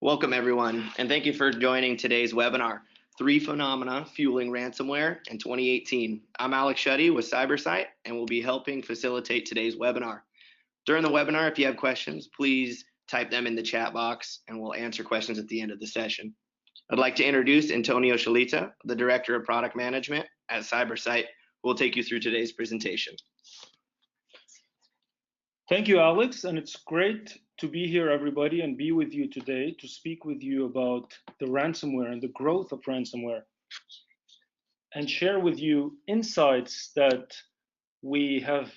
Welcome everyone, and thank you for joining today's webinar, 3 Phenomena Fueling Ransomware in 2018. I'm Alex Shuddy with CyberSight, and will be helping facilitate today's webinar. During the webinar, if you have questions, please type them in the chat box, and we'll answer questions at the end of the session. I'd like to introduce Antonio Shalita, the Director of Product Management at CyberSight, who will take you through today's presentation. Thank you, Alex, and it's great to be here, everybody, and be with you today to speak with you about the ransomware and the growth of ransomware, and share with you insights that we have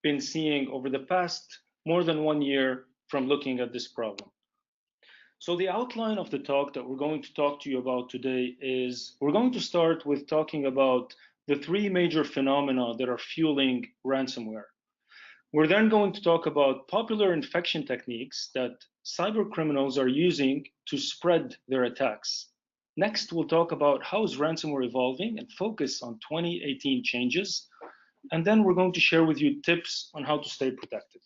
been seeing over the past more than 1 year from looking at this problem. So the outline of the talk that we're going to talk to you about today is we're going to start with talking about the 3 major phenomena that are fueling ransomware. We're then going to talk about popular infection techniques that cyber criminals are using to spread their attacks. Next, we'll talk about how is ransomware evolving and focus on 2018 changes. And then we're going to share with you tips on how to stay protected.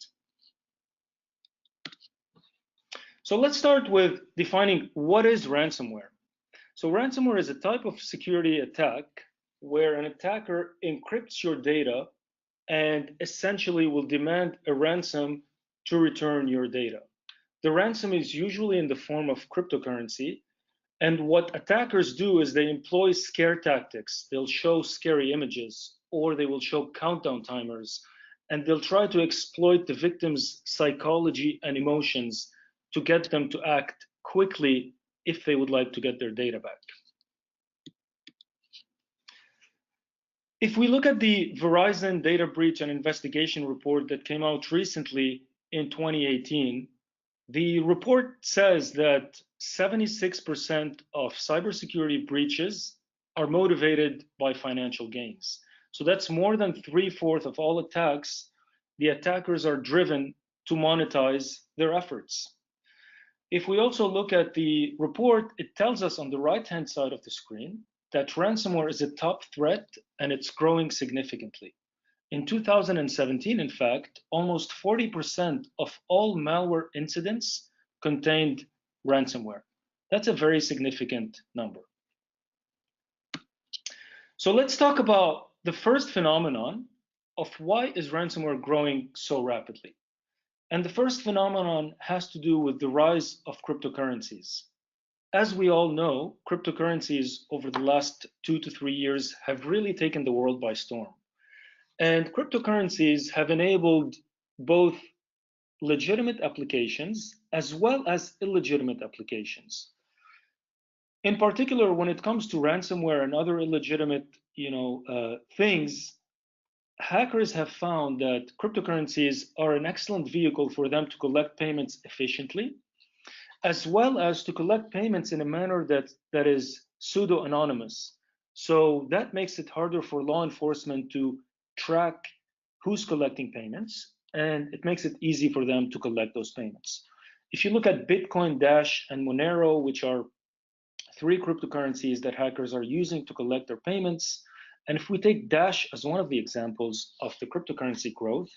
So let's start with defining what is ransomware. So ransomware is a type of security attack where an attacker encrypts your data and essentially will demand a ransom to return your data. The ransom is usually in the form of cryptocurrency, and what attackers do is they employ scare tactics. They'll show scary images, or they will show countdown timers, and they'll try to exploit the victim's psychology and emotions to get them to act quickly if they would like to get their data back. If we look at the Verizon data breach and investigation report that came out recently in 2018, the report says that 76% of cybersecurity breaches are motivated by financial gains. So that's more than 3/4 of all attacks. The attackers are driven to monetize their efforts. If we also look at the report, it tells us on the right-hand side of the screen that ransomware is a top threat and it's growing significantly. In 2017, in fact, almost 40% of all malware incidents contained ransomware. That's a very significant number. So let's talk about the first phenomenon of why is ransomware growing so rapidly. And the first phenomenon has to do with the rise of cryptocurrencies. As we all know, cryptocurrencies over the last 2 to 3 years have really taken the world by storm. And cryptocurrencies have enabled both legitimate applications as well as illegitimate applications. In particular, when it comes to ransomware and other illegitimate things, hackers have found that cryptocurrencies are an excellent vehicle for them to collect payments efficiently, as well as to collect payments in a manner that is pseudo-anonymous. So that makes it harder for law enforcement to track who's collecting payments, and it makes it easy for them to collect those payments. If you look at Bitcoin, Dash, and Monero, which are 3 cryptocurrencies that hackers are using to collect their payments, and if we take Dash as one of the examples of the cryptocurrency growth,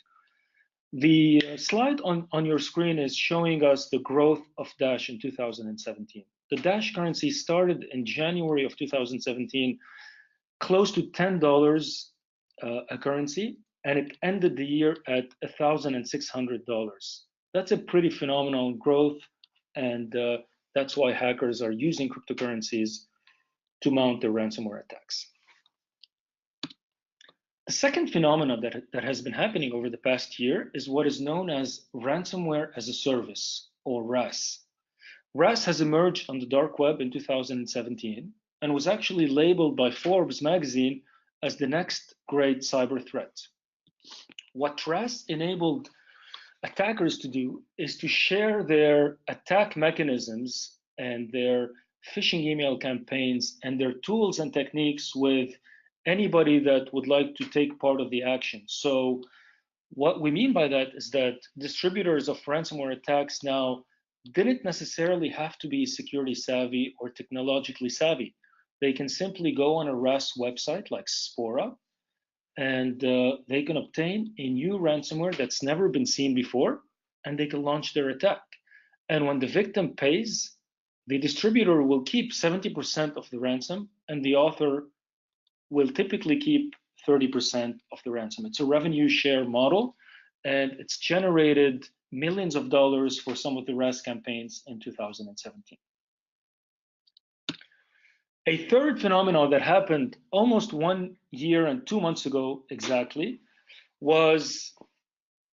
the slide on your screen is showing us the growth of Dash in 2017. The Dash currency started in January of 2017, close to $10 a currency, and it ended the year at $1,600. That's a pretty phenomenal growth, and that's why hackers are using cryptocurrencies to mount their ransomware attacks. The second phenomenon that has been happening over the past year is what is known as ransomware as a service, or RAS. RAS has emerged on the dark web in 2017 and was actually labeled by Forbes magazine as the next great cyber threat. What RAS enabled attackers to do is to share their attack mechanisms and their phishing email campaigns and their tools and techniques with anybody that would like to take part of the action. So what we mean by that is that distributors of ransomware attacks now didn't necessarily have to be security savvy or technologically savvy. they can simply go on a RAS website like Spora, and they can obtain a new ransomware that's never been seen before, and they can launch their attack. And when the victim pays, the distributor will keep 70% of the ransom, and the author will typically keep 30% of the ransom. It's a revenue share model, and it's generated millions of dollars for some of the RAS campaigns in 2017. A third phenomenon that happened almost 1 year and 2 months ago exactly was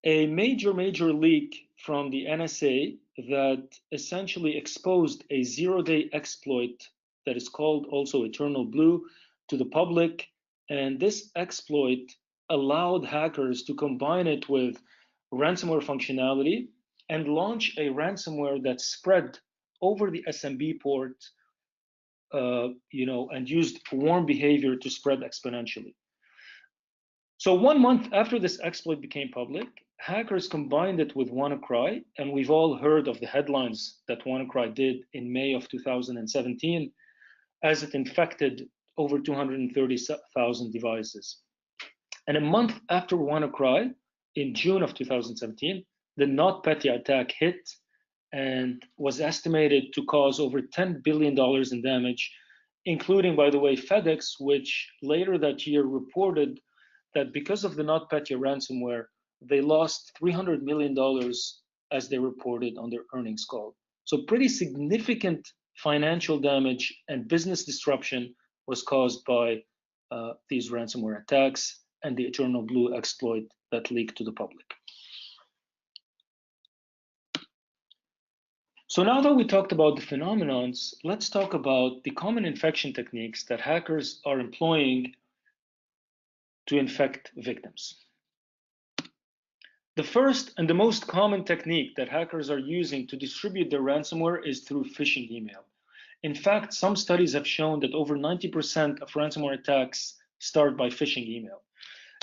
a major leak from the NSA that essentially exposed a zero-day exploit that is called also Eternal Blue to the public. And this exploit allowed hackers to combine it with ransomware functionality and launch a ransomware that spread over the SMB port, and used warm behavior to spread exponentially. So 1 month after this exploit became public, hackers combined it with WannaCry, and we've all heard of the headlines that WannaCry did in May of 2017 as it infected over 230,000 devices. And a month after WannaCry, in June of 2017, the NotPetya attack hit and was estimated to cause over $10 billion in damage, including, by the way, FedEx, which later that year reported that because of the NotPetya ransomware, they lost $300 million as they reported on their earnings call. So pretty significant financial damage and business disruption was caused by these ransomware attacks and the Eternal Blue exploit that leaked to the public. So now that we talked about the phenomenons, let's talk about the common infection techniques that hackers are employing to infect victims. The first and the most common technique that hackers are using to distribute their ransomware is through phishing email. In fact, some studies have shown that over 90% of ransomware attacks start by phishing email.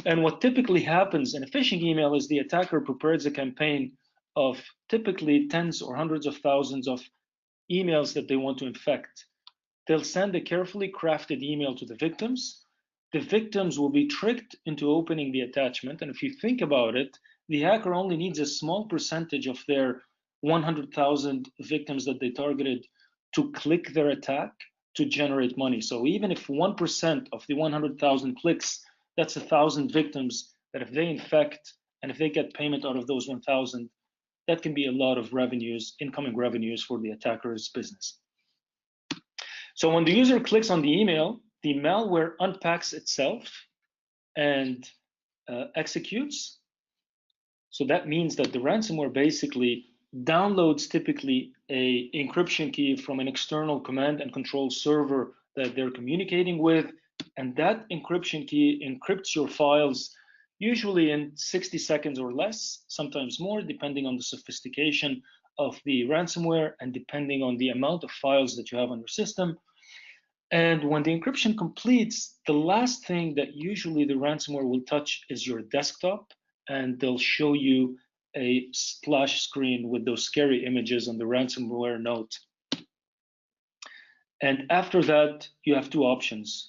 And what typically happens in a phishing email is the attacker prepares a campaign of typically tens or hundreds of thousands of emails that they want to infect. They'll send a carefully crafted email to the victims. The victims will be tricked into opening the attachment. And if you think about it, the hacker only needs a small percentage of their 100,000 victims that they targeted to click their attack to generate money. So even if 1% of the 100,000 clicks, that's 1,000 victims that if they infect and if they get payment out of those 1,000, that can be a lot of revenues, incoming revenues for the attacker's business. So when the user clicks on the email, the malware unpacks itself and executes. So that means that the ransomware basically downloads typically an encryption key from an external command and control server that they're communicating with. And that encryption key encrypts your files usually in 60 seconds or less, sometimes more, depending on the sophistication of the ransomware and depending on the amount of files that you have on your system. And when the encryption completes, the last thing that usually the ransomware will touch is your desktop, and they'll show you a splash screen with those scary images on the ransomware note. And after that, you have two options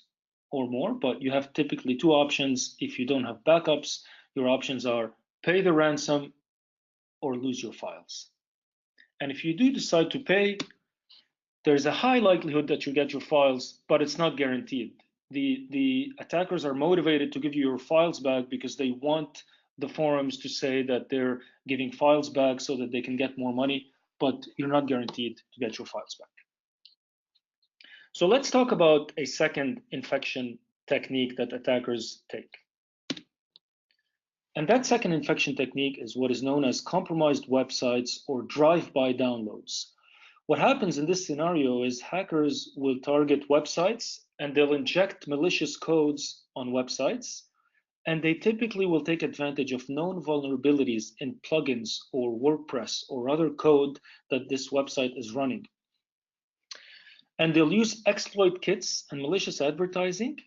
or more, but you have typically two options. If you don't have backups, your options are pay the ransom or lose your files. And if you do decide to pay, there's a high likelihood that you get your files, but it's not guaranteed. The attackers are motivated to give you your files back because they want the forums to say that they're giving files back so that they can get more money, but you're not guaranteed to get your files back. So let's talk about a second infection technique that attackers take. And that second infection technique is what is known as compromised websites or drive-by downloads. What happens in this scenario is hackers will target websites and they'll inject malicious codes on websites, and they typically will take advantage of known vulnerabilities in plugins or WordPress or other code that this website is running. And they'll use exploit kits and malicious advertising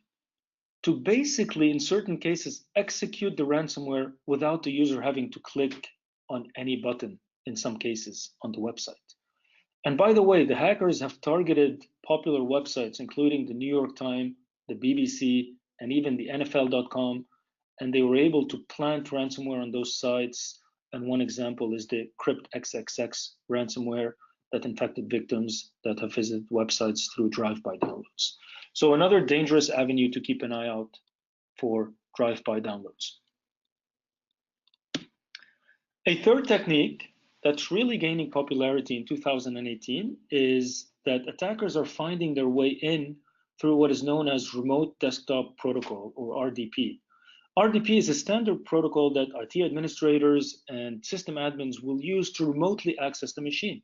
to basically, in certain cases, execute the ransomware without the user having to click on any button, in some cases, on the website. And by the way, the hackers have targeted popular websites, including the New York Times, the BBC, and even the NFL.com, and they were able to plant ransomware on those sites. And one example is the CryptXXX ransomware that infected victims that have visited websites through drive-by downloads. So another dangerous avenue to keep an eye out for drive-by downloads. A third technique that's really gaining popularity in 2018 is that attackers are finding their way in through what is known as Remote Desktop Protocol, or RDP. RDP is a standard protocol that IT administrators and system admins will use to remotely access the machine.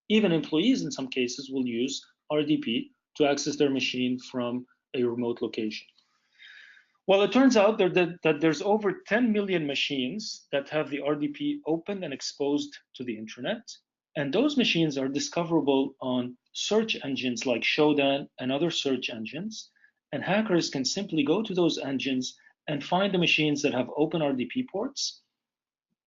Even employees in some cases will use RDP to access their machine from a remote location. Well, it turns out that there's over 10 million machines that have the RDP open and exposed to the internet. And those machines are discoverable on search engines like Shodan and other search engines. And hackers can simply go to those engines and find the machines that have open RDP ports.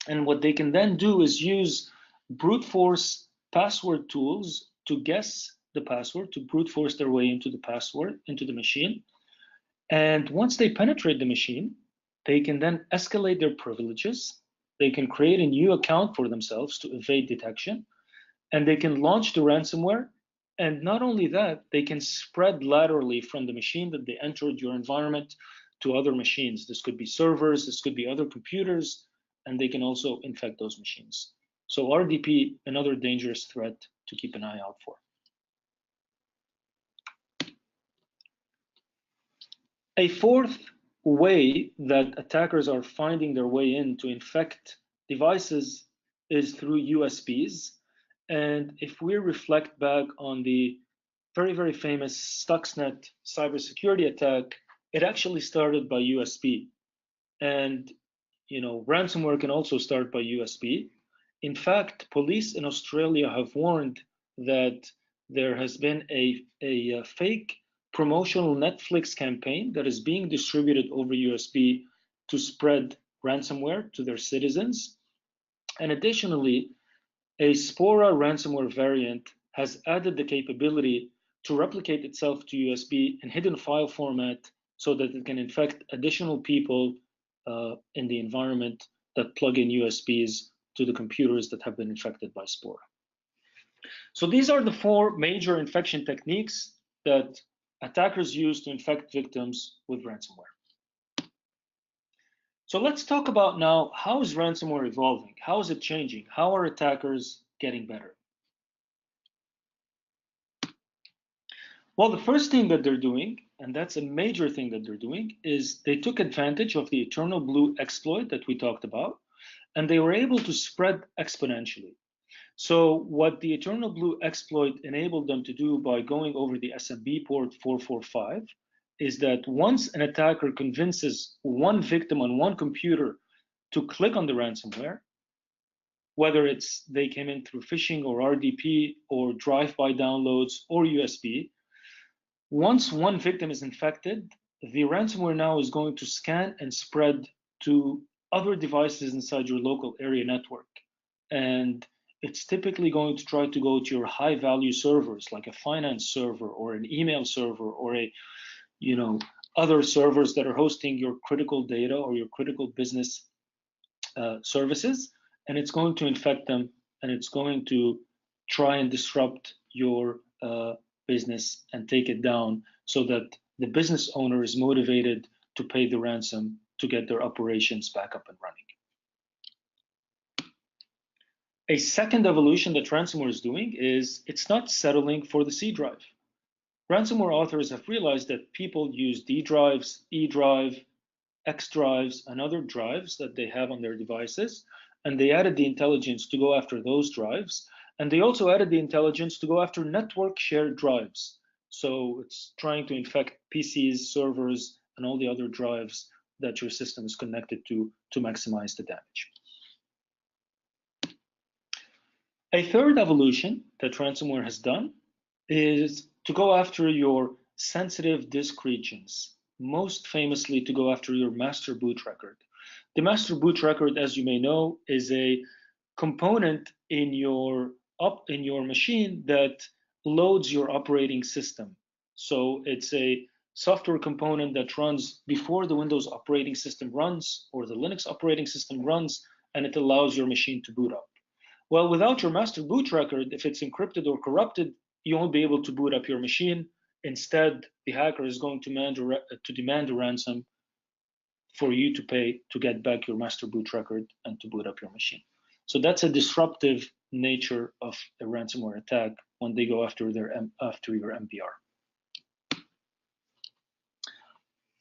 And what they can then do is use brute force password tools to guess the password, to brute force their way into the password, into the machine. And once they penetrate the machine, they can then escalate their privileges. They can create a new account for themselves to evade detection. And they can launch the ransomware. And not only that, they can spread laterally from the machine that they entered your environment to other machines. This could be servers, this could be other computers, and they can also infect those machines. So RDP, another dangerous threat to keep an eye out for. A fourth way that attackers are finding their way in to infect devices is through USBs. And if we reflect back on the very, very famous Stuxnet cybersecurity attack, it actually started by USB. And ransomware can also start by USB. In fact, police in Australia have warned that there has been a fake promotional Netflix campaign that is being distributed over USB to spread ransomware to their citizens. And additionally, a Spora ransomware variant has added the capability to replicate itself to USB in hidden file format so that it can infect additional people in the environment that plug in USBs to the computers that have been infected by Spora. So these are the four major infection techniques that attackers use to infect victims with ransomware. So let's talk about now, how is ransomware evolving? How is it changing? How are attackers getting better? Well, the first thing that they're doing, and that's a major thing that they're doing, is they took advantage of the Eternal Blue exploit that we talked about, and they were able to spread exponentially. So what the Eternal Blue exploit enabled them to do by going over the SMB port 445 is that once an attacker convinces one victim on one computer to click on the ransomware, whether it's they came in through phishing or RDP or drive-by downloads or USB, once one victim is infected, the ransomware now is going to scan and spread to other devices inside your local area network. And it's typically going to try to go to your high-value servers, like a finance server or an email server or other servers that are hosting your critical data or your critical business services, and it's going to infect them, and it's going to try and disrupt your business and take it down so that the business owner is motivated to pay the ransom to get their operations back up and running. A second evolution that ransomware is doing is it's not settling for the C drive. Ransomware authors have realized that people use D drives, E drive, X drives, and other drives that they have on their devices, and they added the intelligence to go after those drives. And they also added the intelligence to go after network shared drives. So it's trying to infect PCs, servers, and all the other drives that your system is connected to maximize the damage. A third evolution that ransomware has done is to go after your sensitive disk regions, most famously to go after your master boot record. The master boot record, as you may know, is a component in your up in your machine that loads your operating system. So it's a software component that runs before the Windows operating system runs or the Linux operating system runs, and it allows your machine to boot up. Well, without your master boot record, if it's encrypted or corrupted, you won't be able to boot up your machine. Instead, the hacker is going to demand a ransom for you to pay to get back your master boot record and to boot up your machine. So that's a disruptive nature of a ransomware attack when they go after your MBR.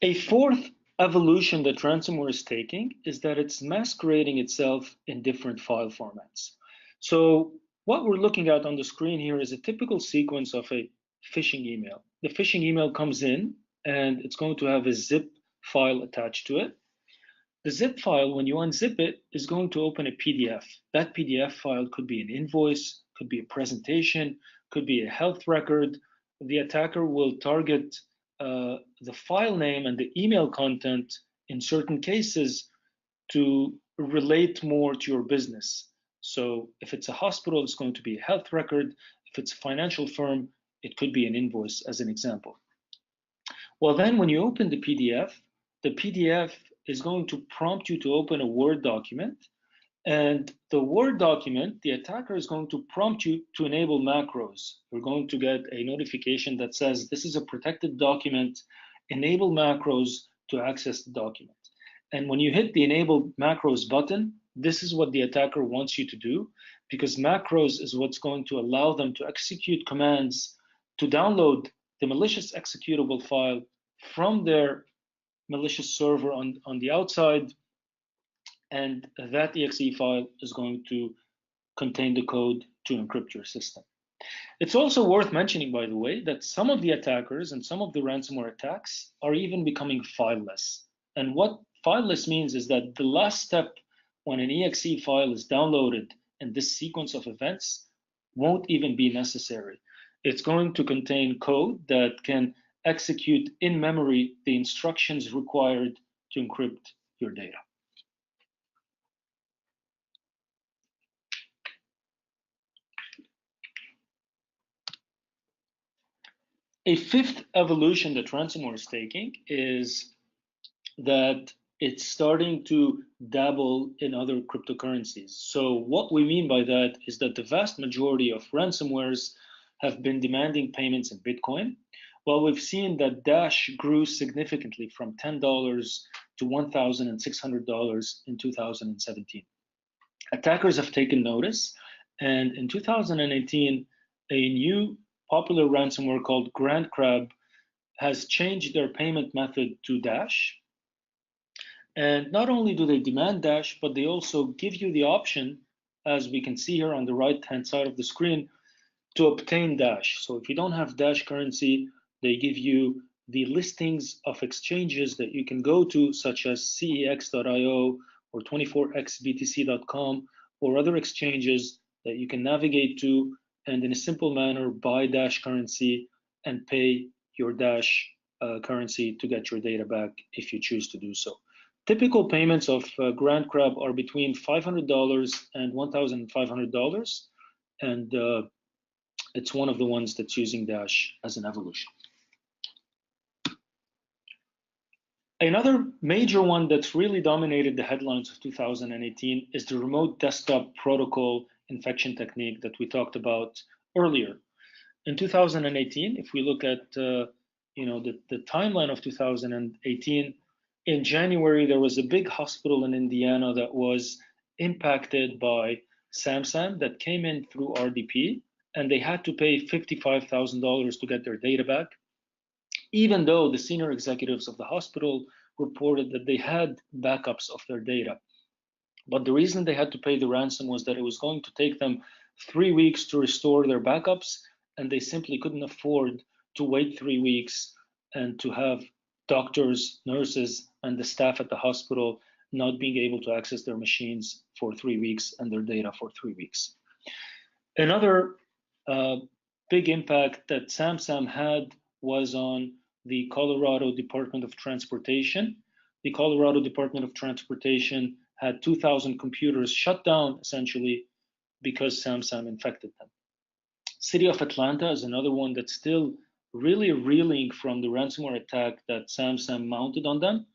A fourth evolution that ransomware is taking is that it's masquerading itself in different file formats. So what we're looking at on the screen here is a typical sequence of a phishing email. The phishing email comes in and it's going to have a zip file attached to it. The zip file, when you unzip it, is going to open a PDF. That PDF file could be an invoice, could be a presentation, could be a health record. The attacker will target the file name and the email content in certain cases to relate more to your business. So if it's a hospital, it's going to be a health record. If it's a financial firm, it could be an invoice, as an example. Well, then when you open the PDF is going to prompt you to open a Word document. And the Word document, the attacker is going to prompt you to enable macros. You're going to get a notification that says, this is a protected document, enable macros to access the document. And when you hit the enable macros button, this is what the attacker wants you to do, because macros is what's going to allow them to execute commands to download the malicious executable file from their malicious server on the outside, and that exe file is going to contain the code to encrypt your system. It's also worth mentioning, by the way, that some of the attackers and some of the ransomware attacks are even becoming fileless. And what fileless means is that the last step when an exe file is downloaded and this sequence of events won't even be necessary. It's going to contain code that can execute in memory the instructions required to encrypt your data. A fifth evolution that ransomware is taking is that it's starting to dabble in other cryptocurrencies. So what we mean by that is that the vast majority of ransomwares have been demanding payments in Bitcoin. Well, we've seen that Dash grew significantly from $10 to $1,600 in 2017. Attackers have taken notice, and in 2018, a new popular ransomware called Grand Crab has changed their payment method to Dash. And not only do they demand Dash, but they also give you the option, as we can see here on the right-hand side of the screen, to obtain Dash. So if you don't have Dash currency, they give you the listings of exchanges that you can go to, such as cex.io or 24xbtc.com or other exchanges that you can navigate to and in a simple manner buy Dash currency and pay your Dash currency to get your data back if you choose to do so. Typical payments of Grand Crab are between $500 and $1,500, and it's one of the ones that's using Dash as an evolution. Another major one that's really dominated the headlines of 2018 is the remote desktop protocol infection technique that we talked about earlier. In 2018, if we look at the timeline of 2018, in January there was a big hospital in Indiana that was impacted by SamSam that came in through RDP, and they had to pay $55,000 to get their data back, even though the senior executives of the hospital reported that they had backups of their data. But the reason they had to pay the ransom was that it was going to take them 3 weeks to restore their backups, and they simply couldn't afford to wait 3 weeks and to have doctors, nurses, and the staff at the hospital not being able to access their machines for 3 weeks and their data for 3 weeks. Another big impact that SamSam had was on the Colorado Department of Transportation. The Colorado Department of Transportation had 2,000 computers shut down, essentially, because SamSam infected them. City of Atlanta is another one that's still really reeling from the ransomware attack that SamSam mounted on them.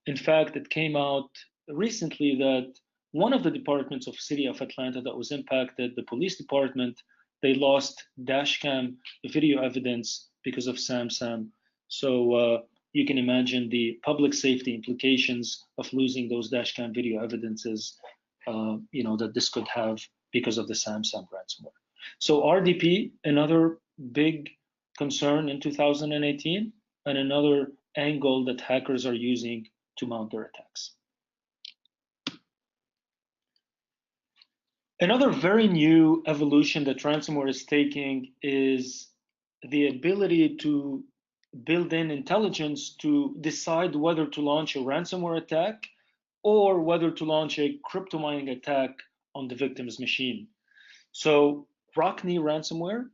In fact, it came out recently that one of the departments of City of Atlanta that was impacted, the police department, they lost dashcam video evidence because of SamSam. So you can imagine the public safety implications of losing those dashcam video evidences, that this could have because of the SamSam ransomware. So RDP, another big concern in 2018, and another angle that hackers are using to mount their attacks. Another very new evolution that ransomware is taking is the ability to build in intelligence to decide whether to launch a ransomware attack or whether to launch a crypto mining attack on the victim's machine. So Rockney ransomware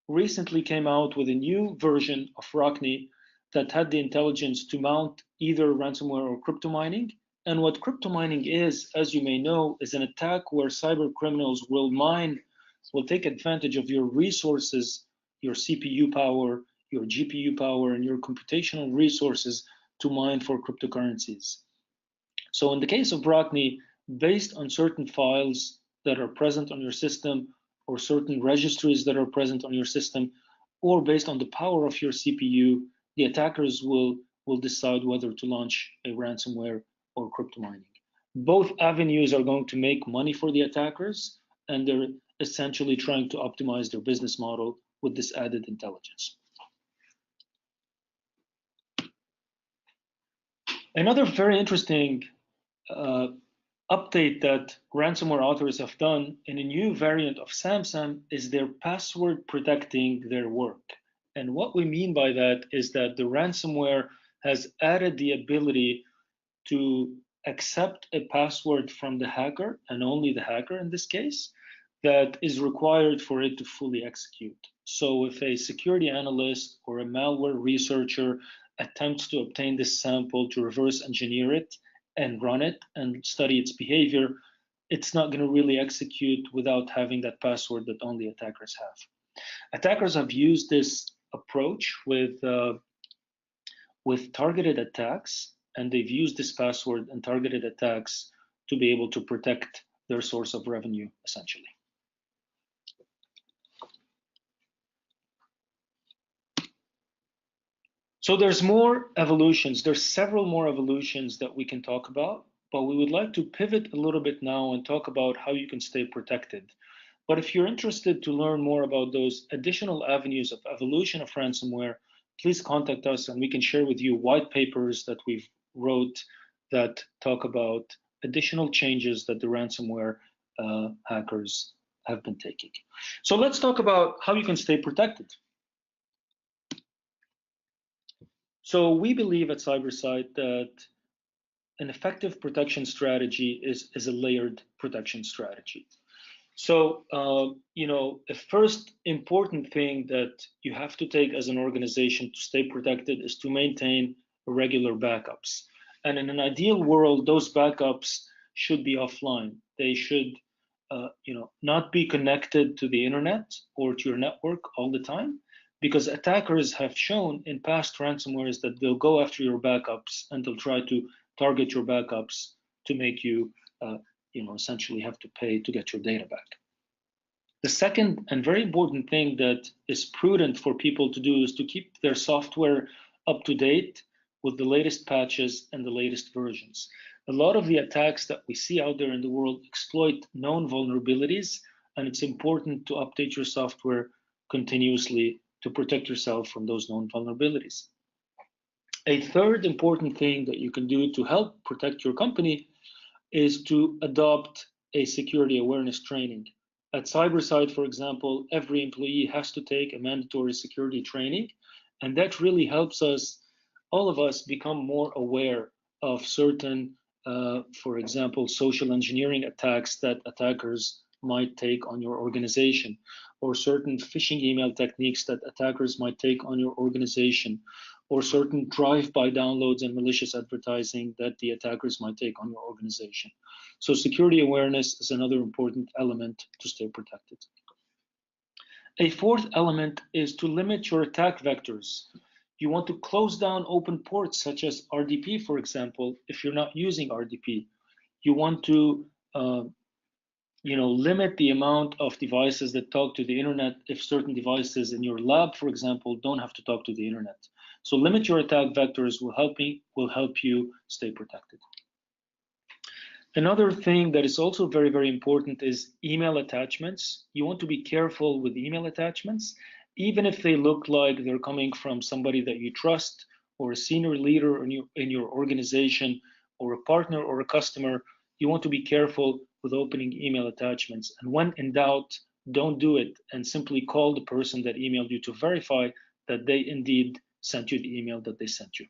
recently came out with a new version of Rockney that had the intelligence to mount either ransomware or crypto mining. And what crypto mining is, as you may know, is an attack where cyber criminals will take advantage of your resources, your CPU power, your GPU power, and your computational resources to mine for cryptocurrencies. So in the case of Rockney, based on certain files that are present on your system, or certain registries that are present on your system, or based on the power of your CPU, the attackers will decide whether to launch a ransomware or crypto mining. Both avenues are going to make money for the attackers, and they're essentially trying to optimize their business model with this added intelligence. Another very interesting update that ransomware authors have done in a new variant of SamSam is their password protecting their work. And what we mean by that is that the ransomware has added the ability to accept a password from the hacker, and only the hacker in this case, that is required for it to fully execute. So if a security analyst or a malware researcher attempts to obtain this sample to reverse engineer it and run it and study its behavior, it's not going to really execute without having that password that only attackers have. Attackers have used this approach with targeted attacks, and they've used this password and targeted attacks to be able to protect their source of revenue, essentially. So there's more evolutions. There's several more evolutions that we can talk about, but we would like to pivot a little bit now and talk about how you can stay protected. But if you're interested to learn more about those additional avenues of evolution of ransomware, please contact us and we can share with you white papers that we've wrote that talk about additional changes that the ransomware hackers have been taking. So let's talk about how you can stay protected. So we believe at CyberSight that an effective protection strategy is a layered protection strategy. So, a first important thing that you have to take as an organization to stay protected is to maintain regular backups. And in an ideal world, those backups should be offline. They should, not be connected to the internet or to your network all the time, because attackers have shown in past ransomwares that they'll go after your backups and they'll try to target your backups to make you, essentially have to pay to get your data back. The second and very important thing that is prudent for people to do is to keep their software up to date with the latest patches and the latest versions. A lot of the attacks that we see out there in the world exploit known vulnerabilities, and it's important to update your software continuously to protect yourself from those known vulnerabilities. A third important thing that you can do to help protect your company is to adopt a security awareness training. At CyberSight, for example, every employee has to take a mandatory security training, and that really helps us, all of us, become more aware of certain, for example, social engineering attacks that attackers might take on your organization, or certain phishing email techniques that attackers might take on your organization, or certain drive-by downloads and malicious advertising that the attackers might take on your organization. So security awareness is another important element to stay protected. A fourth element is to limit your attack vectors. You want to close down open ports such as RDP, for example, if you're not using RDP. You want to limit the amount of devices that talk to the internet if certain devices in your lab, for example, don't have to talk to the internet. So limit your attack vectors will help you stay protected. Another thing that is also very, very important is email attachments. You want to be careful with email attachments, even if they look like they're coming from somebody that you trust or a senior leader in your organization or a partner or a customer. You want to be careful with opening email attachments. And when in doubt, don't do it and simply call the person that emailed you to verify that they indeed sent you the email that they sent you.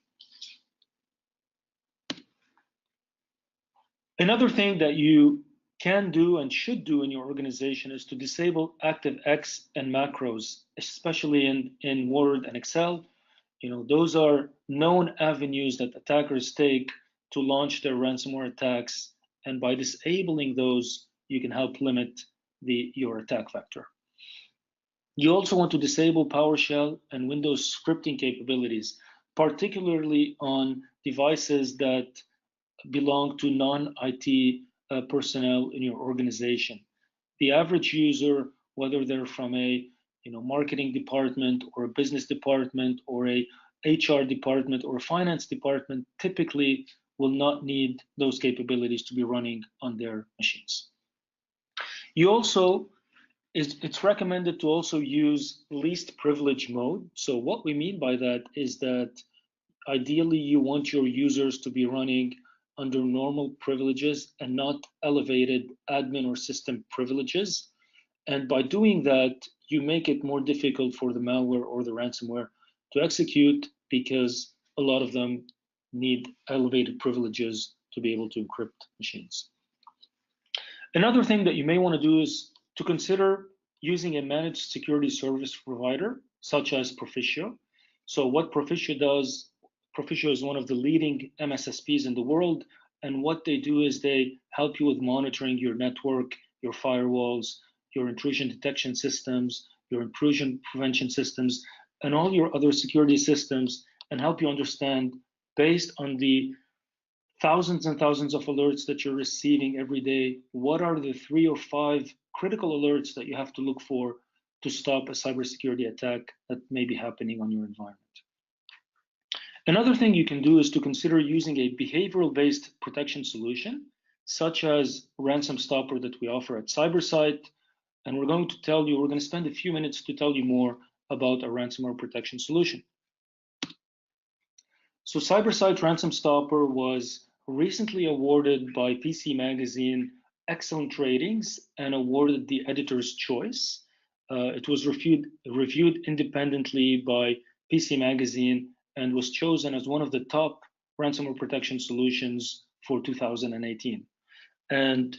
Another thing that you can do and should do in your organization is to disable ActiveX and macros, especially in Word and Excel. Those are known avenues that attackers take to launch their ransomware attacks. And by disabling those, you can help limit your attack vector. You also want to disable PowerShell and Windows scripting capabilities, particularly on devices that belong to non-IT personnel in your organization. The average user, whether they're from a marketing department or a business department or a HR department or a finance department, typically will not need those capabilities to be running on their machines. It's recommended to also use least privilege mode. So what we mean by that is that ideally you want your users to be running under normal privileges and not elevated admin or system privileges. And by doing that, you make it more difficult for the malware or the ransomware to execute, because a lot of them need elevated privileges to be able to encrypt machines. Another thing that you may want to do is to consider using a managed security service provider, such as Proficio. So what Proficio does, Proficio is one of the leading MSSPs in the world, and what they do is they help you with monitoring your network, your firewalls, your intrusion detection systems, your intrusion prevention systems, and all your other security systems, and help you understand, based on the thousands and thousands of alerts that you're receiving every day, what are the 3 or 5 critical alerts that you have to look for to stop a cybersecurity attack that may be happening on your environment. Another thing you can do is to consider using a behavioral-based protection solution, such as RansomStopper that we offer at CyberSight. And we're going to spend a few minutes to tell you more about a ransomware protection solution. So CyberSight RansomStopper was recently awarded by PC Magazine excellent ratings and awarded the editor's choice. It was reviewed independently by PC Magazine and was chosen as one of the top ransomware protection solutions for 2018. And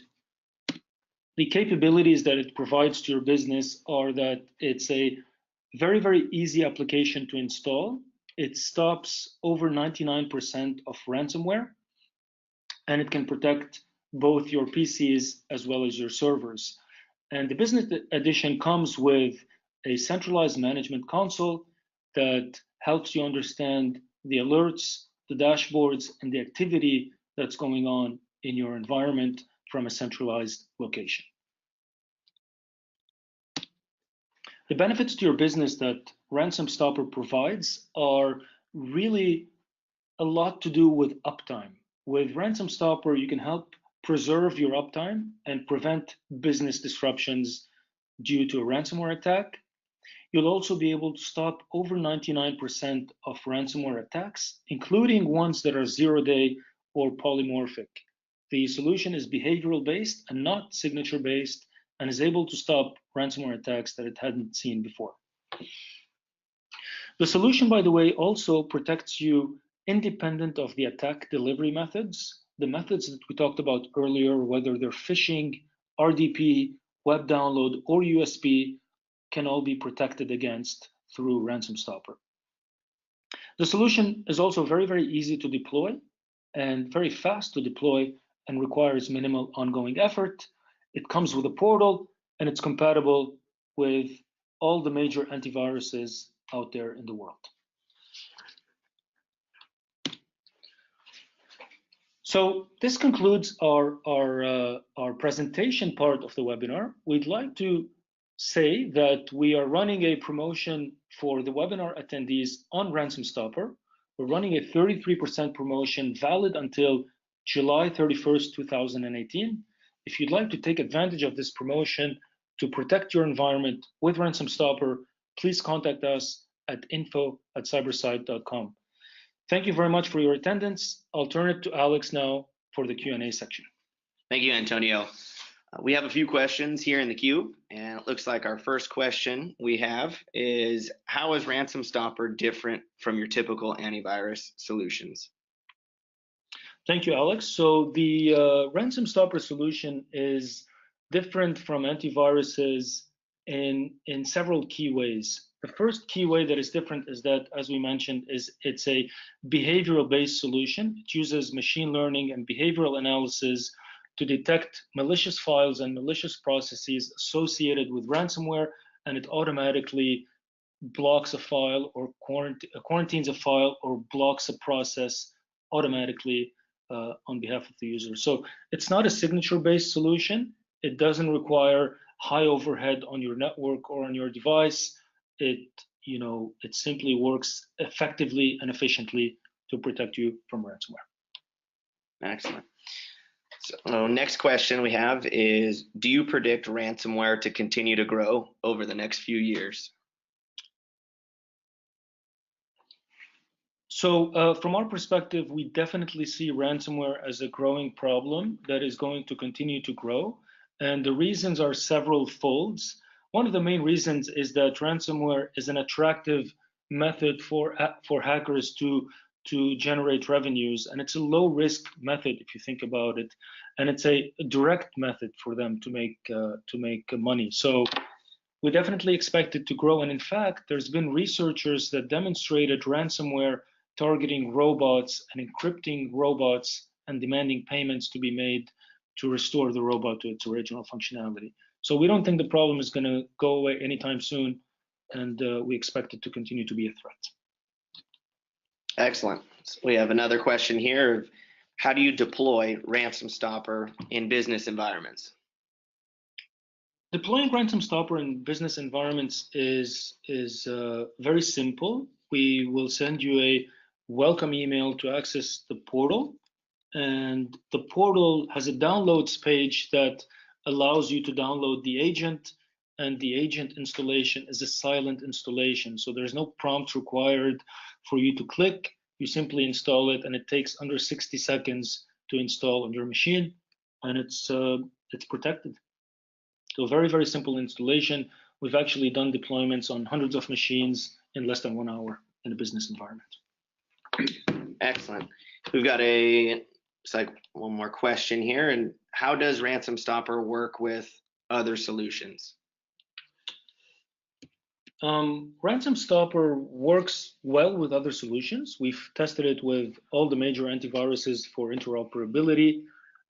the capabilities that it provides to your business are that it's a very, very easy application to install. It stops over 99% of ransomware, and it can protect both your PCs as well as your servers. And the business edition comes with a centralized management console that helps you understand the alerts, the dashboards, and the activity that's going on in your environment from a centralized location. The benefits to your business that RansomStopper provides are really a lot to do with uptime. With RansomStopper, you can help preserve your uptime and prevent business disruptions due to a ransomware attack. You'll also be able to stop over 99% of ransomware attacks, including ones that are zero-day or polymorphic. The solution is behavioral-based and not signature-based, and is able to stop ransomware attacks that it hadn't seen before. The solution, by the way, also protects you independent of the attack delivery methods. The methods that we talked about earlier, whether they're phishing, RDP, web download, or USB, can all be protected against through RansomStopper. The solution is also very, very easy to deploy and very fast to deploy and requires minimal ongoing effort. It comes with a portal and it's compatible with all the major antiviruses out there in the world. So this concludes our presentation part of the webinar. We'd like to say that we are running a promotion for the webinar attendees on RansomStopper. We're running a 33% promotion valid until July 31st, 2018. If you'd like to take advantage of this promotion to protect your environment with RansomStopper, please contact us at info@cybersight.com. Thank you very much for your attendance. I'll turn it to Alex now for the Q&A section. Thank you, Antonio. We have a few questions here in the queue, and it looks like our first question we have is, how is RansomStopper different from your typical antivirus solutions? Thank you, Alex. So the RansomStopper solution is different from antiviruses in several key ways. The first key way that is different is that, as we mentioned, it's a behavioral-based solution. It uses machine learning and behavioral analysis to detect malicious files and malicious processes associated with ransomware, and it automatically blocks a file or quarantines a file or blocks a process automatically on behalf of the user. So it's not a signature-based solution. It doesn't require high overhead on your network or on your device. It simply works effectively and efficiently to protect you from ransomware. Excellent. So next question we have is, do you predict ransomware to continue to grow over the next few years? So from our perspective, we definitely see ransomware as a growing problem that is going to continue to grow. And the reasons are several folds. One of the main reasons is that ransomware is an attractive method for hackers to generate revenues, and it's a low-risk method if you think about it, and it's a direct method for them to make money. So we definitely expect it to grow, and in fact, there's been researchers that demonstrated ransomware targeting robots and encrypting robots and demanding payments to be made to restore the robot to its original functionality. So we don't think the problem is going to go away anytime soon, and we expect it to continue to be a threat. Excellent. So we have another question here. How do you deploy RansomStopper in business environments? Deploying RansomStopper in business environments is very simple. We will send you a welcome email to access the portal, and the portal has a downloads page that allows you to download the agent, and the agent installation is a silent installation. So there's no prompt required for you to click. You simply install it, and it takes under 60 seconds to install on your machine, and it's protected. So very, very simple installation. We've actually done deployments on hundreds of machines in less than 1 hour in a business environment. Excellent. We've got one more question here. And how does RansomStopper work with other solutions? RansomStopper works well with other solutions. We've tested it with all the major antiviruses for interoperability,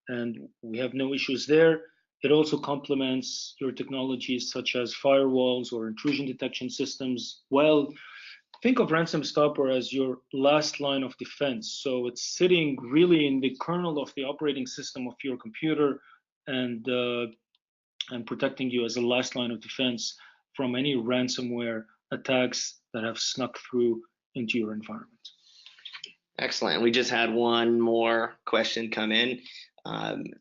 and we have no issues there. It also complements your technologies such as firewalls or intrusion detection systems well. Think of RansomStopper as your last line of defense. So it's sitting really in the kernel of the operating system of your computer and protecting you as a last line of defense from any ransomware attacks that have snuck through into your environment. Excellent. We just had one more question come in.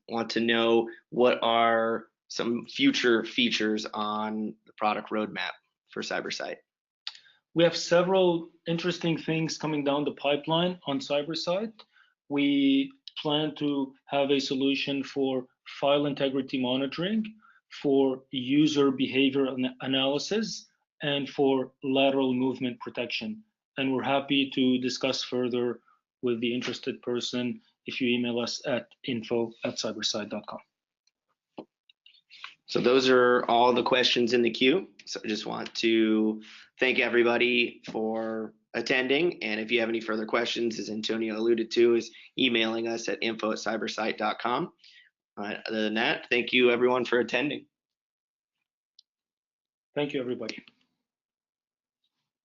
Want to know what are some future features on the product roadmap for CyberSight? We have several interesting things coming down the pipeline on CyberSight. We plan to have a solution for file integrity monitoring, for user behavior analysis, and for lateral movement protection. And we're happy to discuss further with the interested person if you email us at info@cybersight.com. So those are all the questions in the queue. So I just want to thank everybody for attending. And if you have any further questions, as Antonio alluded to, is emailing us at info@cybersight.com. Other than that, thank you everyone for attending. Thank you, everybody.